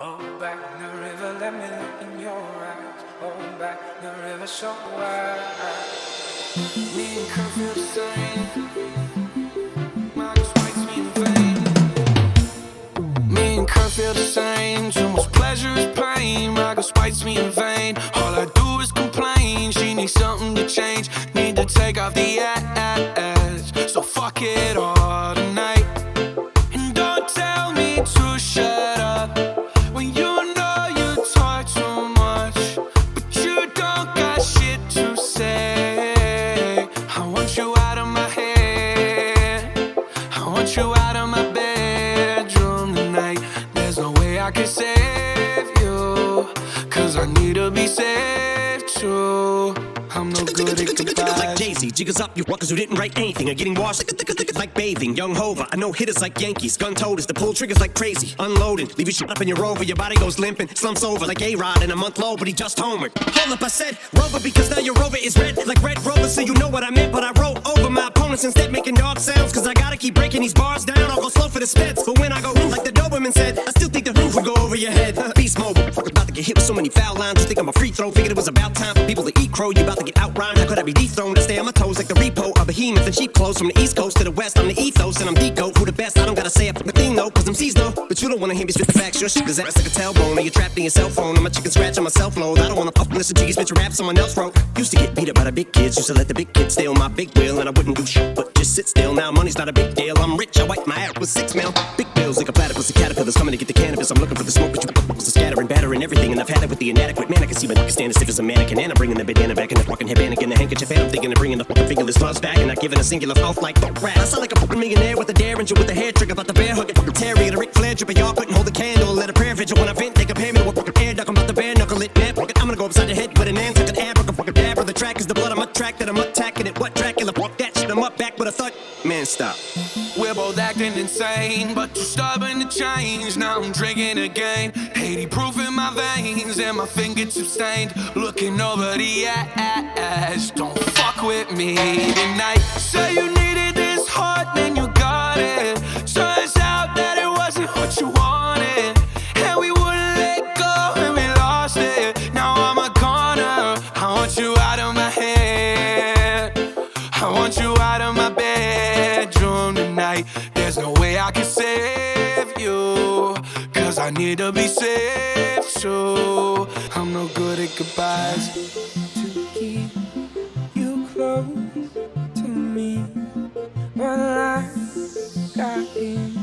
Hold back the river, let me look in your eyes. Hold back the river so wide. Me and Kurt feel the same. Marcus writes me in vain. Me and Kurt feel the same. Too much pleasure is pain. Marcus writes me in vain. All I do is complain. She needs something to change. Need to take off the edge. So fuck it all tonight. And don't tell me to shut up. When you know you talk too much, but you don't got shit to say. I want you out of my head. I want you out of my bedroom tonight. There's no way I can save you, cause I need to be saved too. I'm no good at goodbyes. Like Daisy, jiggers up, you walkers who didn't write anything are getting washed like bathing. Young Hova, I know hitters like Yankees. Gun toters, the pull triggers like crazy. Unloading, leave you shit up in your Rover. Your body goes limping, slumps over like A-Rod in a month low, but he just homered. Hold up, I said Rover because now your Rover is red like Red Rover, so you know what I meant. But I roll over my opponents instead, making dog sounds, cause I gotta keep breaking these bars down. I'll go slow for the speds, but when I go like the Doberman said, I still think the roof would go over your head. Beast mode, about to get hit with so many foul lines. You think I'm a free throw, figured it was about time for people to eat crow. You about to get outrhymed, how could I be dethroned? I stay on my toes like the repo, a behemoth and cheap clothes. From the east coast to the west, I'm the ethos and I'm Deco. Who the best? I don't gotta say a fucking thing though, cause I'm seasonal. But you don't wanna hear me spit the facts, your shit is ass like a tailbone. Or you're trapped in your cell phone, I'm a chicken scratch on my cell phone. I don't wanna fucking listen to you spit your rap someone else wrote. Used to get beat up by the big kids, used to let the big kids steal my big wheel. And I wouldn't do shit but just sit still. Now money's not a big deal, I'm rich, I wipe my ass with 6 mil. Big bills like a platypus, the caterpillars coming to get the cannabis. I'm looking for the smoke, but you are scattering, battering everything. And I've had it with the inadequate man, I can see my nigga stand as stiff as a mannequin. And I'm bringing the bandana back in the fucking headband in the handkerchief. And I'm thinking of bringing the fucking fingerless gloves back. And not giving a singular off like fuck rat. I sound like a fucking millionaire with a derringer with a hair trigger. About the bear hug, fucking terrier, the Ric Flair dripper. Y'all couldn't hold a candle, let a prayer vigil. When I vent, they compare me to a fucking air duck. I'm about to bare knuckle it, man. I'm gonna go upside the head with an Nantucket ab. Fucking dab. The track is the blood, I'm attracted, I'm attacking it. What Dracula, fuck that shit, I'm up back with a thud. Man, stop. We're both acting insane, but too stubborn to change. Now I'm drinking again, 80 proof in my veins, and my fingertips stained. Looking over the ash, don't fuck with me tonight. Say you needed this heart, then you got it. Turns out that it wasn't what you wanted, and we wouldn't let go, and we lost it. Now I'm a goner. I want you out of my head. I want you out of my bedroom tonight. There's no way I can save you, cause I need to be saved too. I'm no good at goodbyes. To keep you close to me, but I got in